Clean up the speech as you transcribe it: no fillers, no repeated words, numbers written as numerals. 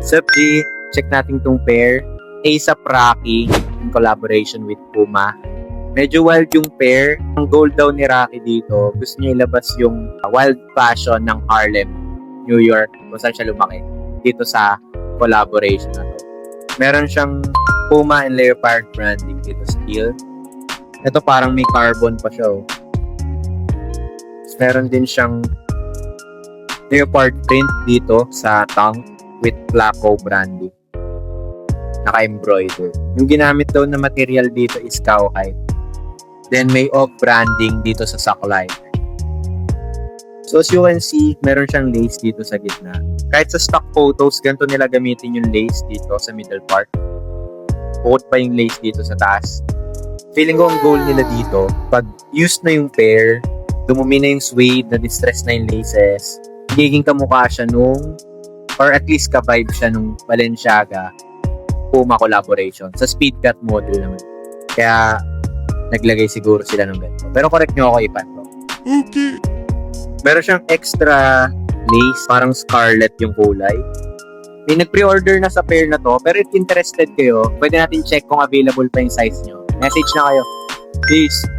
Sup G, check natin tong pair. A$AP Rocky in collaboration with Puma. Medyo wild yung pair. Ang goal daw ni Rocky dito, gusto niya ilabas yung wild fashion ng Harlem, New York, kung saan siya lumaki. Dito sa collaboration na to. Meron siyang Puma and Leopard branding dito sa heel. Ito parang may carbon pa siya. Oh. Meron din siyang Leopard print dito sa tongue with Flacco branding. Naka-embroider. Yung ginamit daw na material dito is cowhide. Then may off branding dito sa sock liner. So as you can see, meron siyang lace dito sa gitna. Kahit sa stock photos, ganito nila gamitin yung lace dito sa middle part. Bukod pa yung lace dito sa taas. Feeling ko ang goal nila dito, pag used na yung pair, dumumi na yung suede, na-distress na yung laces, magiging kamukha siya nung, or at least ka-vibe siya nung Balenciaga Puma collaboration. Sa Speedcat model naman. Kaya, naglagay siguro sila ng ganito. Pero correct nyo ako, Ipan. Okay. Meron siyang extra lace, parang scarlet yung kulay. May nag-pre-order na sa pair na to, pero if interested kayo, pwede natin check kung available pa yung size nyo. Message na kayo. Peace!